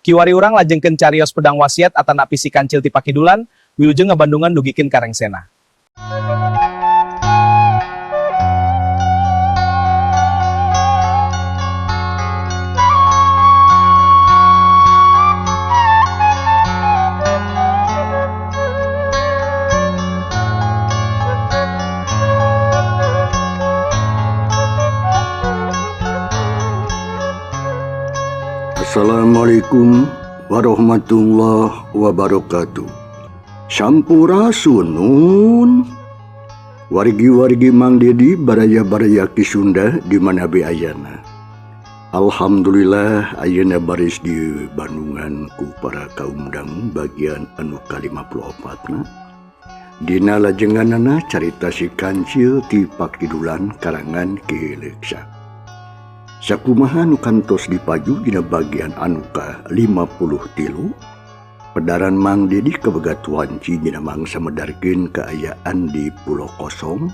Kiwari urang lajengkeun carios pedang wasiat atana pisi kancil ti Pakidulan, wilujeng ngabandungan dugikeun Karengsena. Assalamualaikum warahmatullahi wabarakatuh. Sampurasunun. Wargi-wargi Mang Dedi baraya-baraya ki Sunda di mana be ayana. Alhamdulillah ayeuna baris di Bandungan ku para kaum dangu bagian anu ka-54 na. Dina lajenganana carita si Kancil ti Pakidulan karangan Ki Leksa. Sakumaha nu kantos dipaju dina bagian anu ka-53 pedaran Mang Dedi kabegatuan ci dina mangsa medarkeun kaayaan di Pulau Kosong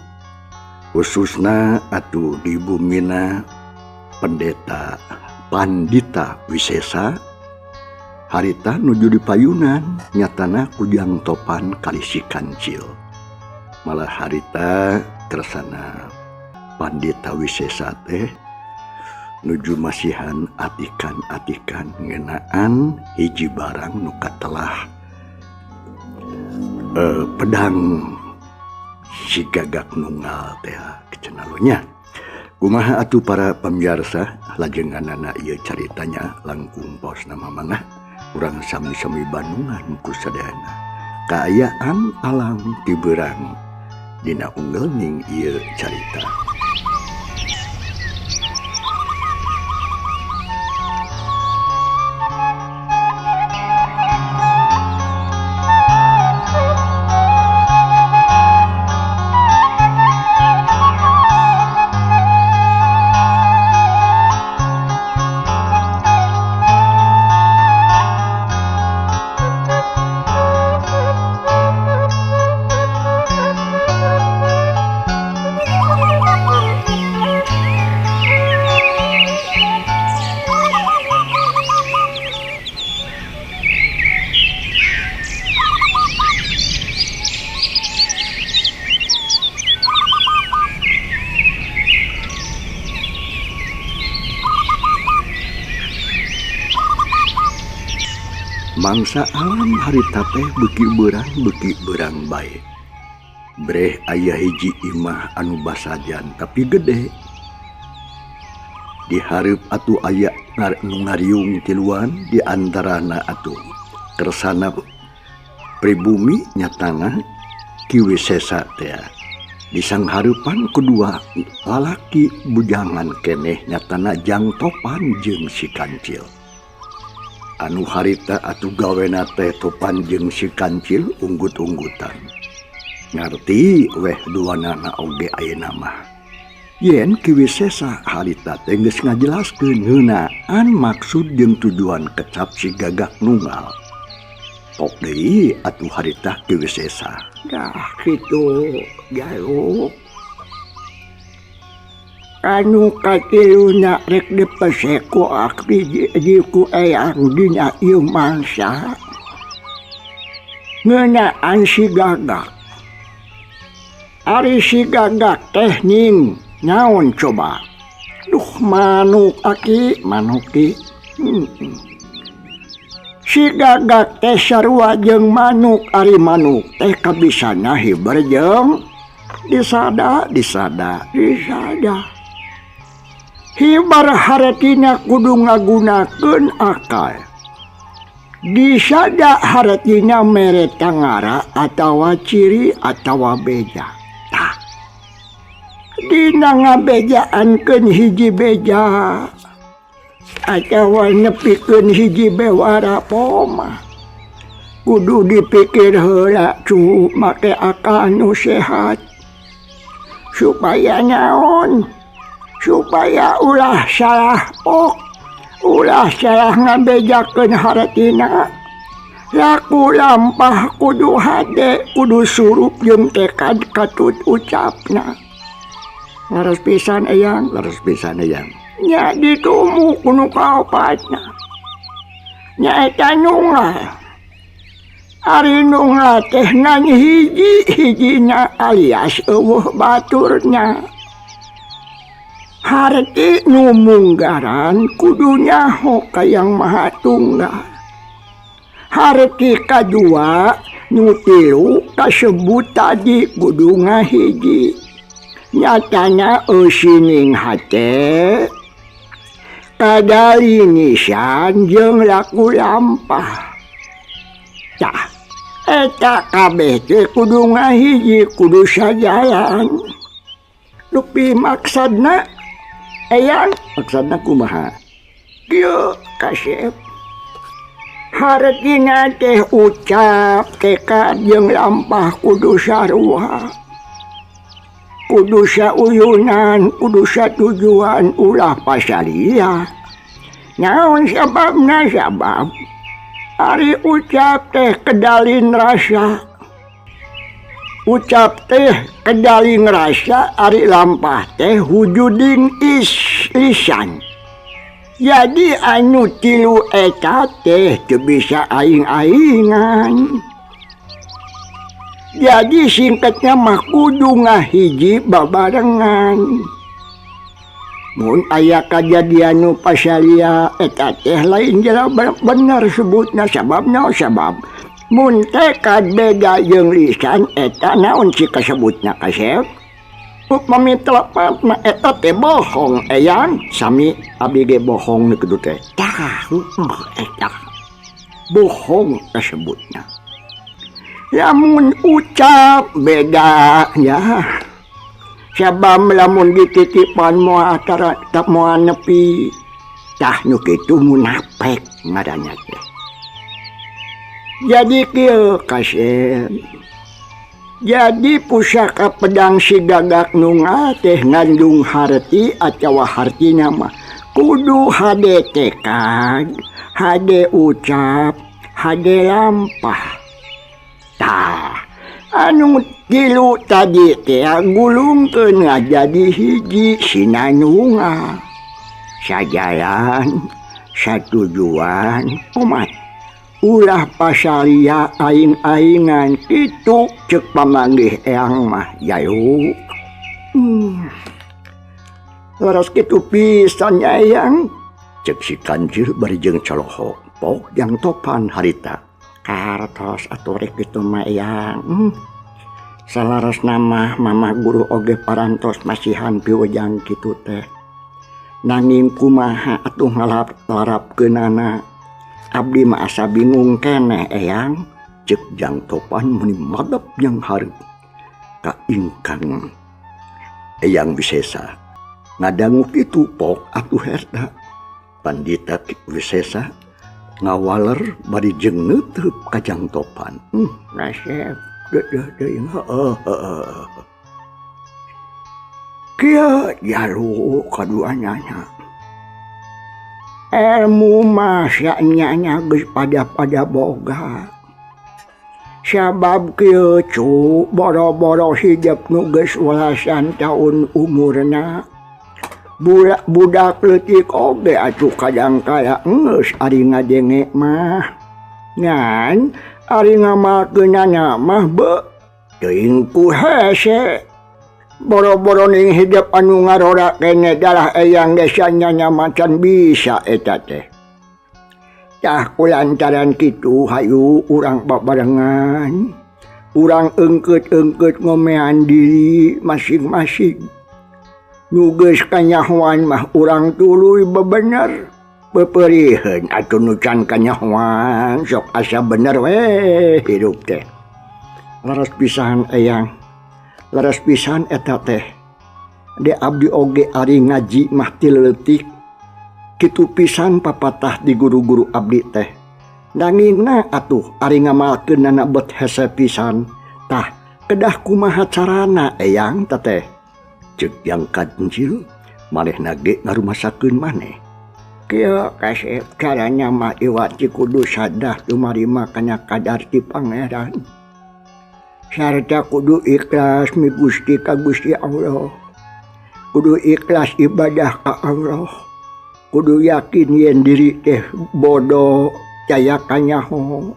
khususna atuh di bumina Pendeta Pandita Wisesa harita nuju di payunan nyatana kujang topan kali si Kancil malah harita kersana Pandita Wisesa teh nuju masihan atikan-atikan ngenaan hiji barang nu katelah pedang si Gagak Nunggal teh kecenalonya. Kumaha atuh para pamiarsa lajenganana ieu caritanya langkung pos nama mangah urang sami-sami Bandungan ku sadayana. Kaayaan alam ti beurang dina unggal ning ieu carita. Mangsa alam harita teh beuki beurang bae. Breh aya hiji imah anu basajan tapi gede. Di hareup atuh aya nu ngariung tiluan di antarana atuh kersana pribumi nyatana Ki Wisesa teh. Di sanghareupan kedua lalaki bujangan keneh nyatana Jang Topan jeung si Kancil. Anu harita atuh gawena teh Topan jeung si Kancil unggut-unggutan. Ngarti weh duanana oge ayeuna mah. Yen Ki Wisesa harita teh geus ngajelaskeun heunaan maksud jeung tujuan kecap si Gagak Nunggal. Pok deui atuh harita Ki Wisesa. Dah kitu jaluk. Anu katiluna rek dipeseku akri jiku eyang dina ieu mangsa ngeunaan si Gagak. Ari si Gagak teh ning naon coba? Duh manuk aki manuki. Si Gagak teh sarua jeung manuk ari manuk teh kabisana hiber jeung disada. Hibar haratina kudu ngagunakeun akal. Disada haratina mere tangara atawa ciri atawa beja. Tah. Dina ngabejaankeun hiji beja atawa nepikeun hiji bewara poma. Kudu dipikir heula cu make akal nu sehat. Supaya naon? Supaya ulah salah ulah salah ngabejakeun haratina. Laku lampah kudu hade, kudu surup jeung tekad katut ucapna. Laras pisan eyang. Nya ditumu kuno kaopatna. nyaeta nunga ari nunga teh nan hiji-hijina alias eueuh baturnya harti nu munggaran kudu nyaho ka Yang Maha Tunggal harti kadua nu tilu kasebut tadi kudu ngahiji nyatana eusining hate kadali nisan jeung laku lampah tah eta kabeh teh kudu ngahiji kudu sajalan lupi maksudna eyang maksudna kumaha kieu kasep hartina teh ucap tekad jeung lampah kudu sarua kudu sauyunan kudu satujuan ulah pasalia naon sababna sabab ari ucap teh kedalin rasa ucap teh kedalin rasa ari lampah teh wujuding lisan jadi anu tilu eta teh teu bisa aing-aingan jadi singkatnya mah kudu ngahiji babarengan mun aya kajadian nu pasalia eta teh lain jera bener sebutna sababna sabab mun tekad beda jeung lisan eta naon si kasebutna kasep upami telepatna eta teh bohong eyang sami abdi ge bohong nu kitu teh tah eta bohong kasebutna lamun ucap beda ya sabab lamun dititipan moal tak moal nepi tah nu kitu munafik ngaranna teh jadi kieu kasep jadi pusaka pedang si gagak nunga teh ngandung harti atawa hartina mah kudu hade tekad hade ucap hade lampah tah anu tilu tadi teh gulungkeun jadi hiji sinanunga sajalan satujuan umat ulah pasalia aing-aingan kitu ceuk pamanggih eyang mah jayu laras kitu pisan eyang ceuk si Kancil bari jeung colohok pok yang topan harita kartos atuh rek kitu mah eyang salaras nama mamah guru oge parantos masihan piwejang kitu teh nanging kumaha atuh ngarap-larapkeunana abdi mah asa bingung keneh eyang ceuk jang topan meni madep yang hareup ka ingkang eyang Wisesa ngadangu kitu pok atuh herda pandita Wisesa ngawaler bari jeung neuteub ka jang topan nasib deung kieu jalu kaduanya ilmu mah nyanya geus pada boga sabab kieu cu boro-boro hidep nu geus 12 taun umurna budak leutik oge atuh kadang-kala geus ari ngadenge mah ngan ari ngamalkeunana mah teuing ku hese boro-boro ning hidup anu ngarora kene dalah eyang desanya macan bisa eta teh tah kulantaran kitu hayu urang babarengan urang eungkeut ngomean diri masing-masing nu geus kanyahoan mah urang tuluy bebener bepeurieun atuh nu can kanyahoan sok asa bener we hidup teh laras pisan eyang laras pisan eta teh de abdi oge ari ngaji mah ti leutik kitu pisan papatah di guru-guru abdi teh nangingna atuh ari ngamalkeunana bet hese pisan tah kedah kumaha carana eyang teteh ceuk Yang Kancil manehna ge ngarumasakeun maneh kieu kasep caranya mah iwati kudu sadah tumarima kana kadar ti pangeran sarta kudu ikhlas mi Gusti ka Gusti Allah kudu ikhlas ibadah ka Allah kudu yakin yen diri teh bodoh caya kanyaho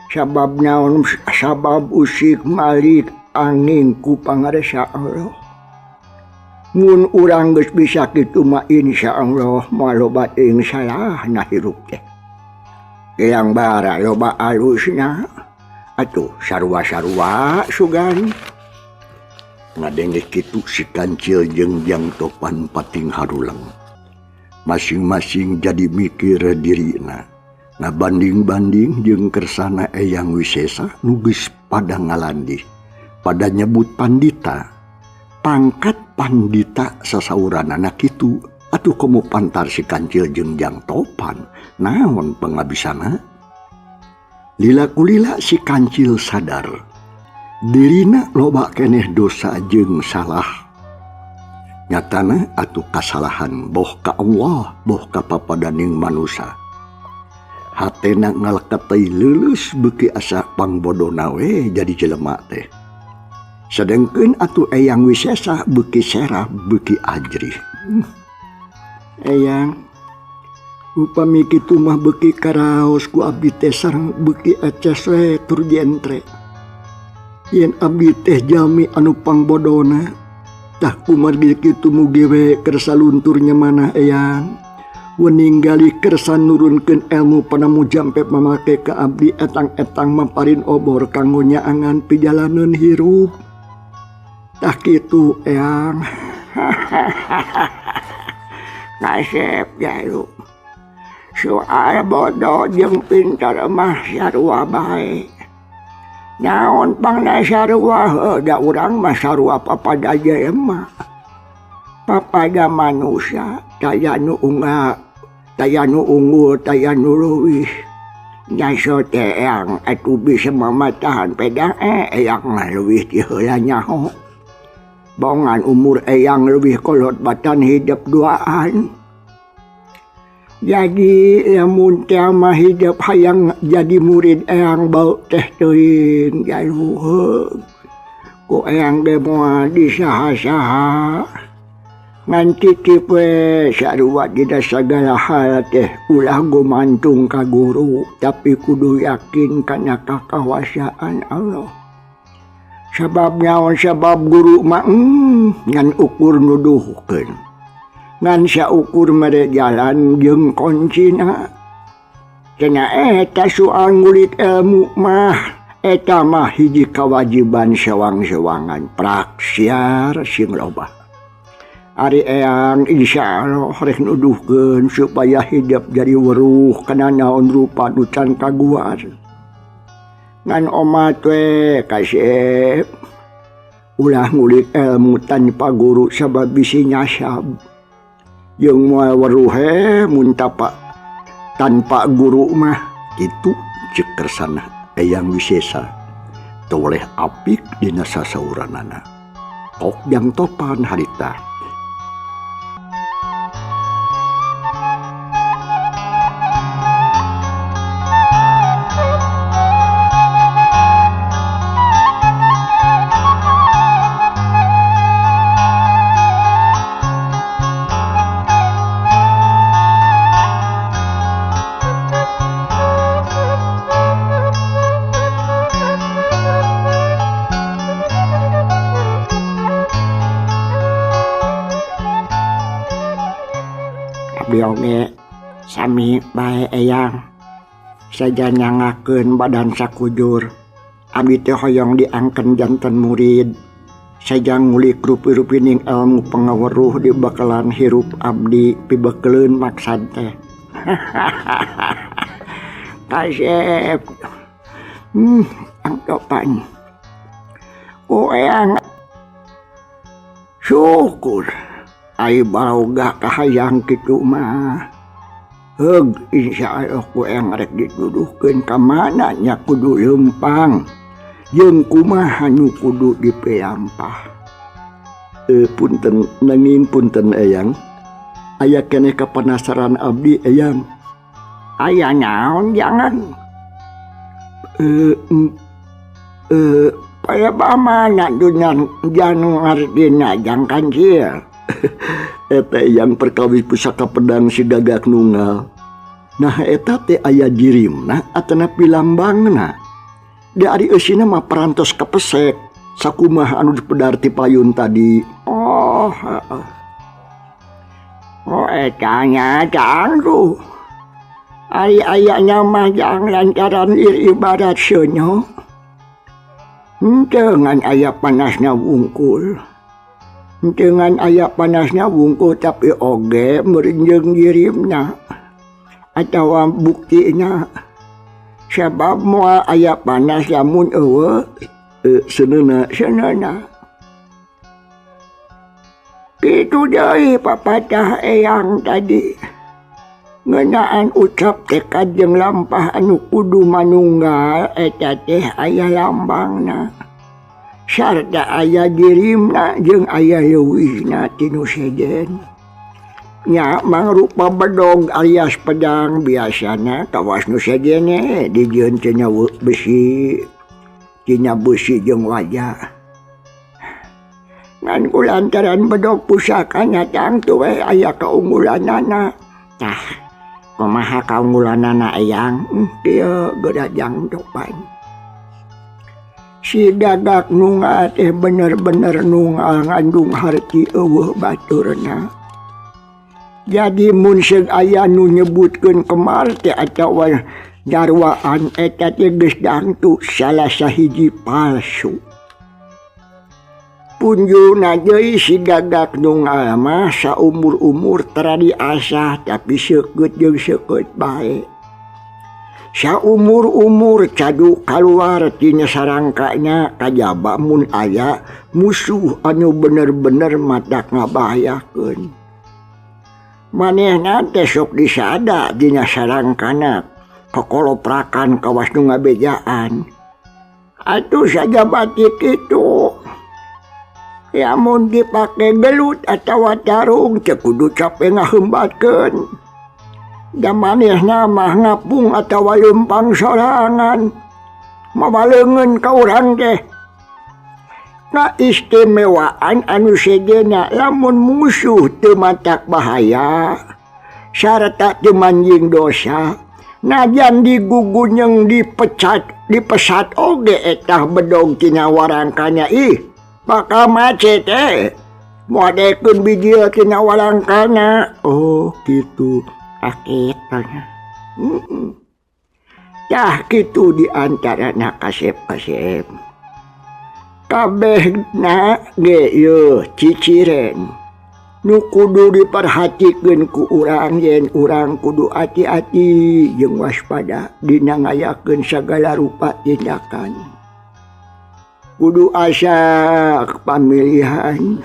sabab naon sabab usik malik angin ku pangaresa Allah. Mun urang geus bisa kitu mah insyaallah moal loba teuing salah na hirup teh. Yang bara loba alusna atuh sarua-sarua sugan. Ngadenge kitu si Kancil jeung Jang Topan pating harulang. Masing-masing jadi mikir dirina. Ngabanding-banding jeung kersana Eyang Wisesa nu geus pada ngalandih. Pada nyebut pandita. Pangkat pandita sasauranana kitu atuh komo pantar si Kancil jeung Jang Topan naon pangabisana. Lila kulila si Kancil sadar dirina loba keneh dosa jeung salah. Nyatana atuh kasalahan boh ka Allah boh ka papadaning manusia. Hatena ngaleketei leuleus beuki asa pangbodona we jadi jelema teh. Sedengkeun atuh Eyang Wisesa beuki serah beuki ajrih. Eyang upami kitu mah beuki karaos ku abdi teh sareng beuki eces we tur jentre. Yen abdi teh jami anu pangbodona tah kumargi kitu mugi we keur saluntur nyamanah Eyang. Weninggali kersa nurunkeun ilmu panamu jampe mamake ka abdi etang-etang mamparin obor kanggo nyaangan pijalaneun hirup. Tah kitu Eyang. Nasib jalu. Soal bodoh jeung pintar mah sarua bae. Naon pangna sarua da urang mah sarua papada jelema. Papada manusia taya nu unggah, taya nu unggul, taya nu leuwih. Nyaso teh Eyang atuh bisa mamatahan pedang Eyang mah leuwih ti heula nyaho. Bongan umur Eyang lebih kolot batan hidup duaan. Jadi lamun teh mah hidup hayang jadi murid Eyang bau teh teuing jaluh. Ku Eyang ge moal disaha-saha. Ngan titip we sarua dina sagala hal teh ulah gumantung ka guru tapi kudu yakin kana kakawasaan Allah. Sabab naon sabab guru mah ngan ukur nuduhkeun. Ngan saukur mere jalan jeung kuncina. Cenah eta soal ngulik ilmu mah eta mah hiji kewajiban sewang-sewangan praksiar sing loba. Ari Eyang insyaallah rek nuduhkeun supaya hidup jadi weruh kana naon rupa ducan kaguar. Ngan omat we kasep ulah ngulik ilmu tanpa guru sabab bisi nyasab jeung moal weruh mun tanpa guru mah kitu ceuk kersana Eyang Wisesa toleh apik dina sasauranana. Kok Jang Topan harita. Bioge sami bae Eyang saja nyangakeun badan sakujur abdi teh hoyong diangken janten murid saja ngulik rupi-rupining ilmu pangaweruh di bakalan hirup abdi pibekeleun maksad teh. Kasep Ang Topan ku Eyang syukur ai baroga kahayang kitu mah. Heug insyaallah ku Eyang rek dituduhkeun ka mana nya kudu lempang jeung kumaha nu kudu dipeampah. Punten nanging punten Eyang. Aya keneh kapanasaran abdi Eyang. Aya naon jangan. Paya bamana dunyan janu ngartina Jang Kancil. Eta Eyang perkawis pusaka pedang si Gagak Nunggal. Nah eta teh aya jirimna atanapi lambangna. Dari eusina mah parantos kepesek sakumaha anu dipedar ti payun tadi. Oh, etanya canggu. Ari-ayaknya mah jang lantaran ibarat senyo. Dengan aya panasnya wungkul. Dengan aya panasnya wungkul tapi oge merenjeng jirimna. Atau buktinya. Sebab moal aya panas lamun eueuh seuneuna. Kitu deui papatah eyang tadi. Ngeunaan ucap teh kajeng lampah anu kudu manunggal eta teh aya lambangna. Sarta aya jirimna jeung aya leuwihna tinu sejen. Nya mangrupa bedog alias pedang biasana kawas nu segene dijieun tina besi jeung wajah. Ngan kulantaran bedog pusakanya tangtu we aya kaunggulanana. Tah, kumaha kaunggulanana eyang? Kieu gerajang topan. Si Gagak Nunggal teh bener-bener nunggal ngandung harti eueuh baturna. Jadi mun seug aya nu nyebutkeun kemar teh atawa jarwaan eta teh geus dangtu salah sahiji palsu. Punjulna deui si Gagak Nunggal mah saumur-umur teradi asah tapi seukeut jeung seukeut bae. Saumur-umur cadu kaluar tina sarangkanya kajaba mun aya musuh anu bener-bener matak ngabahayakeun. Manehna teh sok disada dina sarangkana kokoloprakan kawas nu ngabejaan. Atuh saja batik itu. Ya mun dipake gelut atawa tarung teu kudu capek ngaheumbatkeun. Da manehna mah ngapung atawa leumpang sorangan. Mabaleungeun ka urang teh. Kaistimewaan anu segena lamun musuh teu matak bahaya sarta teu manjing dosa najan digugunyeng dipesat oge etah bedog tina warangkanya bakal macet moadekeun bijil tina warangkana. Oh kitu aketana. Tah kitu diantarana kasep-kasep. Kabehna ge yeuh ciciren nu kudu diperhatikeun ku urang yen urang kudu hati-hati jeung waspada dina ngayakeun sagala rupa tindakan. Kudu asak pamilihan,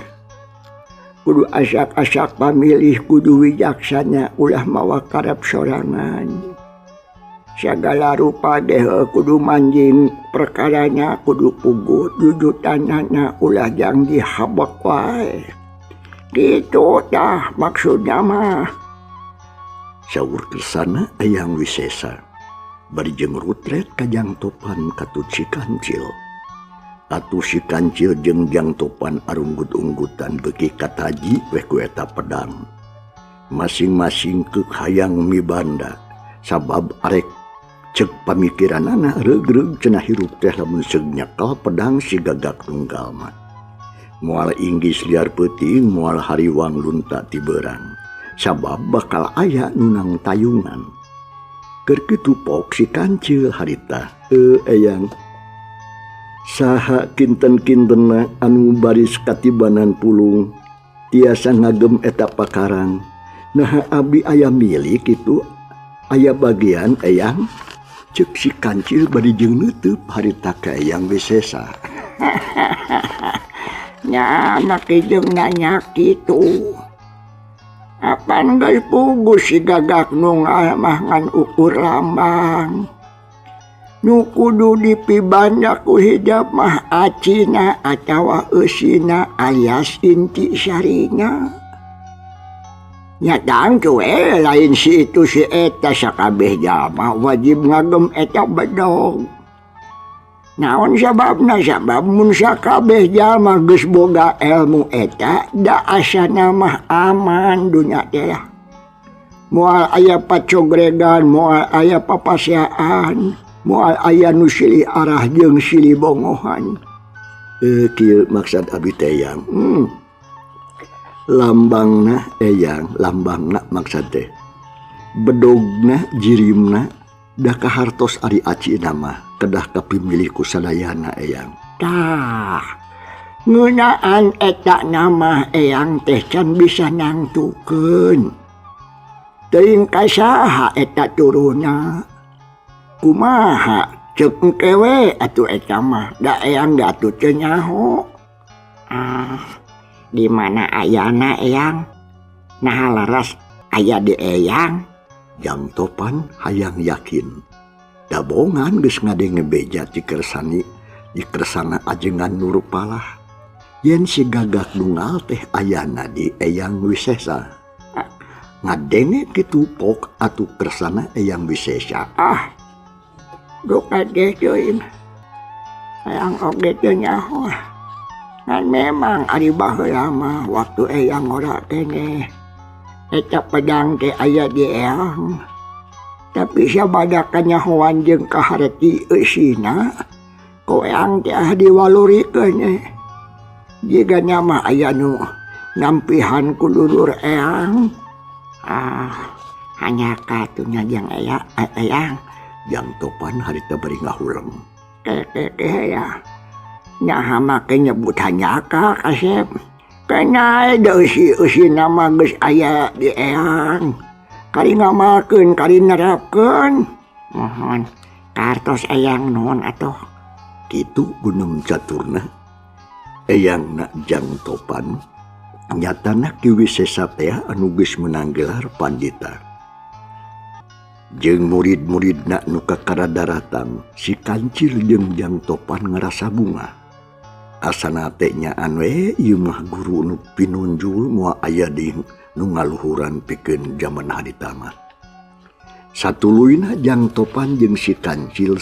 kudu asak-asak pamilih, kudu wijaksana ulah mawa karep sorangan. Sagala rupa deh kudu manjing perkaranya kudu puguh jujutanana ulah jang dihabek wae. Kitu tah maksudna mah. Saur kesana Eyang Wisesa bari jeung rutret ka Jang Topan katut si Kancil. Atuh si Kancil jeung Jang Topan arunggut-unggutan beuki kataji weh ku eta pedang. Masing-masing keuk hayang mibanda sabab arek cek pamikiranana reug-reug cenah hirup teh lamun seug nyekel pedang si Gagak Nunggal mah. Moal inggis liar peuting, moal hariwang lunta ti beurang. Sabab bakal aya nunang tayungan. Keur kitu pok si Kancil harita, Eyang. Saha kinten-kintenna anu baris katibanan pulung tiasa ngagem eta pakarang. Nah abdi aya milik kitu, aya bagian Eyang. Cek si Kancil bari jeung neuteub harita ka Eyang Wisesa. Nya anak jeung nanya kitu. Apan geus puguh si Gagak Nunggal mah ngan ukur lambang. Nu kudu dipibanda ku hidap mah acina atawa eusina alias inti syarina. Nyatang cuwe lain si itu si eta sakabeh jalma wajib ngagem eta bedog. Naon sababna? Sabab mun sakabeh jalma geus boga ilmu eta da asana mah aman dunya teh. Moal aya pacogregan, moal aya papaseaan, moal aya nu silih arah jeung silih bongohan. Kieu maksud abdi teh Eyang. Lambangna Eyang, lambangna maksud teh. Bedogna jirimna da kahartos ari acina mah kedah kapimilih ku sadayana Eyang. Tah, ngeunaan eta nama Eyang teh can bisa nangtukeun. Teuing kasaha eta turuna? Kumaha ceuk engkewe atuh eta mah, da Eyang da atuh teu nyaho. Di mana ayana Eyang? Nah laras aya di Eyang. Jang Topan hayang yakin. Da bongan geus ngadenge beja ti kersana ajengan Nurupalah. Yen si gagak nunggal teh ayana di Eyang Wisesa. Ngadenge kitu pok atuh kersana Eyang Wisesa. Duka deh join. Eyang oge teu nyaho. Ngan memang ari baheula mah waktu Eyang ora kene. Eta pedang teh aya di Eyang. Tapi sabada kanyahoan jeung kaharti eusina, ku Eyang teh diwalurikeun. Jiga mah aya nu nampihan ku dulur Eyang. Hanya katunya jeung Eyang. Jang Topan harita bari ngahuleng. Ya. Nyaha make nyebut hanya kasep. Kena eusi nama geus aya di Eyang. Kari ngamakeun, kari nerapkeun. Mohon kartos Eyang nuhun atuh. Kitu gunung caturna. Eyangna Jang Topan nyatana Ki Wisesa teh anu geus meunang gelar pandita. Jeung murid-muridna nu kakarada datang, si Kancil jeung Jang Topan ngerasa bunga. Asana teh nyaan we ieu mah guru nu pinunjul moal aya di nu ngaluhuran pikeun jaman harita mah. Satuluyna Jang Topan jeung si Kancil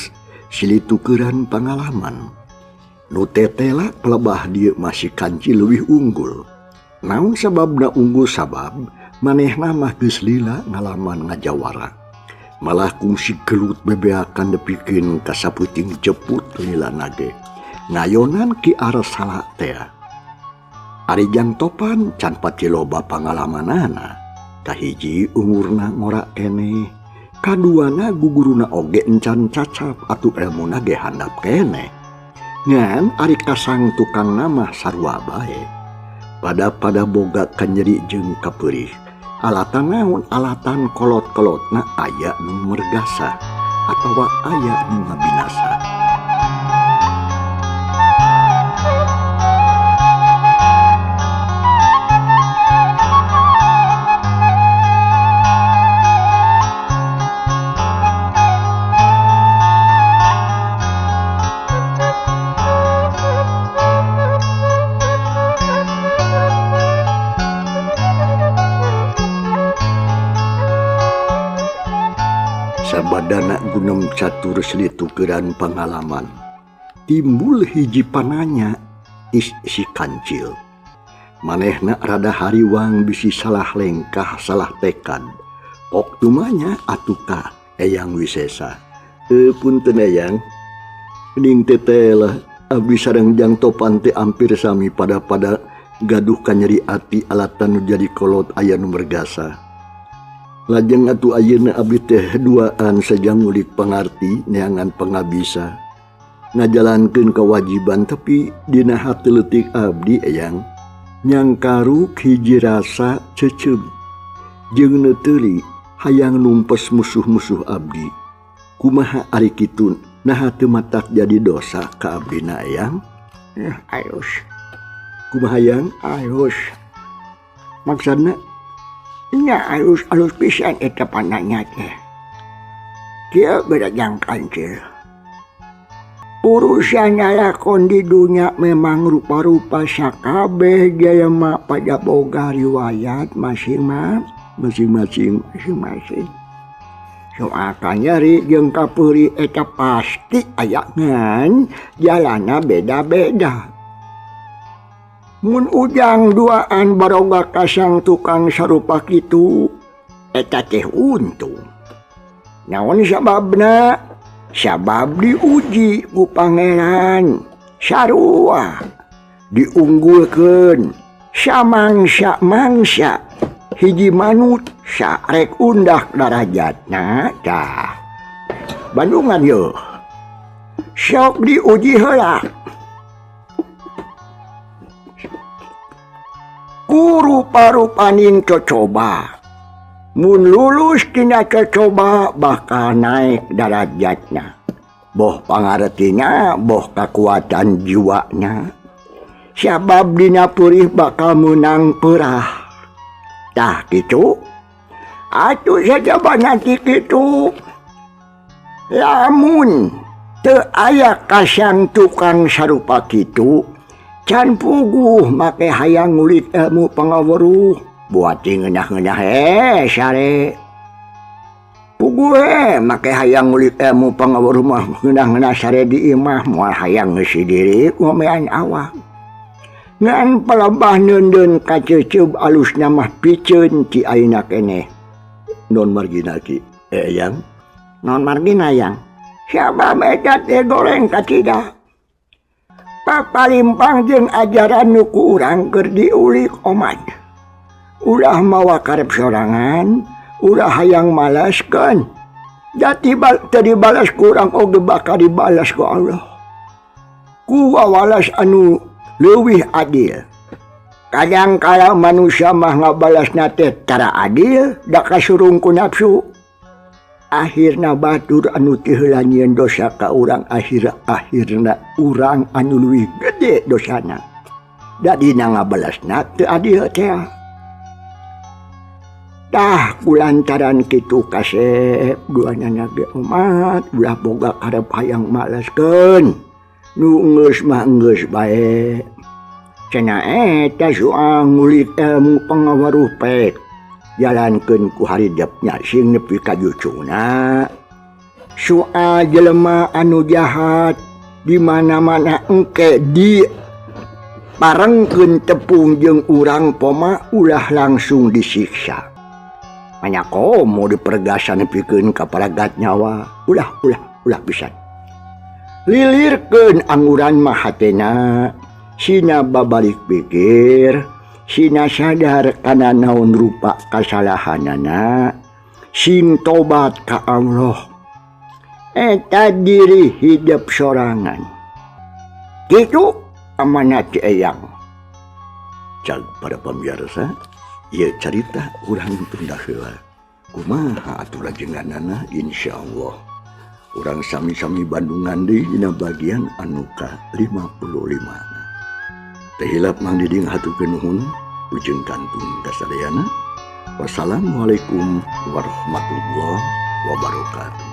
silih tukeran pangalaman. Nu tetela pelebah dieu mah si Kancil leuwih unggul. Naon sababna unggul? Sabab manehna mah geus lila ngalaman ngajawara. Malah kungsi gelut bebeakan depikeun ka saputing jeput lilana ge. Ngayonan ki arah salah teh. Ari Jang Topan can pati loba pangalamanana. Kahiji umurna ngora kene. Kaduana guguruna oge encan cacap atuh elmuna ge handap kene. Ngan ari kasang tukang nama sarua bae. Pada boga kanyeri jeung kapeurih. Alatan naon? Alatan kolot-kolotna aya nu mergasa atawa aya nu ngabinasa. Sabadana gunung catur silih tukeran pangalaman. Timbul hiji pananya si Kancil. Manehna rada hariwang bisi salah lengkah salah tekad. Oktumanya atuka Eyang Wisesa. Punten Eyang. Ning teteh abdi sareng Jang Topan teh ampir sami pada gaduh kanyeri ati alatan nu jadi kolot aya nu mergasa. Lajeng atuh ayeuna abdi teh duaan saja ngulik pangarti neangan pangabisa. Ngajalankeun kewajiban tapi dina hati leutik abdi Eyang nyangkaruk hiji rasa ceceub jeung neuteuli hayang numpes musuh-musuh abdi. Kumaha ari kitu naha teu matak jadi dosa ka abdina Eyang? Ayus. Kumaha Eyang? Ayus. Maksudna nya alus pisan eta pananya teh. Dia beda Jang Kancil. Urusan lakon di dunia memang rupa-rupa sakabeh jaya mah pada boga riwayat masing-masing. Soal kanyeri jeung kapeuri eta pasti aya ngan jalana beda-beda. Mun ujang duaan baroga kasang tukang sarupa kitu, eta teh untung. Naon sababna? Sabab diuji ku pangeran. Sarua diunggulkeun samangsa-mangsa hiji manut sarek undah darajatna tah. Bandungan yo. Sok diuji heula. Ku rupa-rupanin cocoba. Mun lulus tina cocoba bakal naik derajatna. Boh pangartina, boh kekuatan jiwanya. Sabab dina purih bakal menang perah. Tah kitu. Atuh saja banyak kitu. Lamun teu aya kasang tukang sarupa kitu, can puguh make hayang ngulik ilmu pangaweruh. Buat ngeunah-ngeunah sare. Puguh make hayang ngulik ilmu pangaweruh mah ngeunah-ngeunah sare di imah moal hayang ngeusi diri ngomean awak. Ngan palebah neundeun kaceuceub alusna mah piceun ci ayeuna keneh. Non margina ki yang non margina yang sabab eta teh goreng kacida. Papalimpang jeung ajaran nu ku urang keur diulik oman. Ulah mawa karep sorangan, ulah hayang malaskeun. Jati teu dibalas ku urang oge bakal dibalas ku Allah. Ku wawalas anu leuwih adil. Kadang-kala manusia mah ngabalasna teh tara adil, da kasurung ku nafsu. Akhirna batur anu teu heula nyieun dosa ka urang, akhirna urang anu leuwih gede dosana. Da dina ngabalasna teu adil teh. Tah kulantaran kitu kasep duanana ge umat ulah boga karep hayang malaskeun. Nu geus mah geus bae. Cenah eta soal ngulik ilmu pangaweruh pek jalankeun ku haridepnya sing nepi ka jucuna. Soal jelema anu jahat di mana-mana engke di parengkeun tepung jeung urang poma ulah langsung disiksa. Hanya komo dipergasan nepikeun ka paragat nyawa. Ulah pisan. Lilirkeun anguran mah hatena. Sina babalik pikir, sina sadar kana naon rupa kasalahanana, sin tobat ka Allah. Eta diri hidup sorangan. Kitu amanat eyang. Cag para pamirsa, ieu carita urang tunda heula. Kumaha atuh lajenganana insyaallah. Urang sami-sami Bandungan deui dina bagian anu ka-55. Tehilap mang diding hatukeun nuhun ujung kantun kasadayana. Wassalamualaikum warahmatullahi wabarakatuh.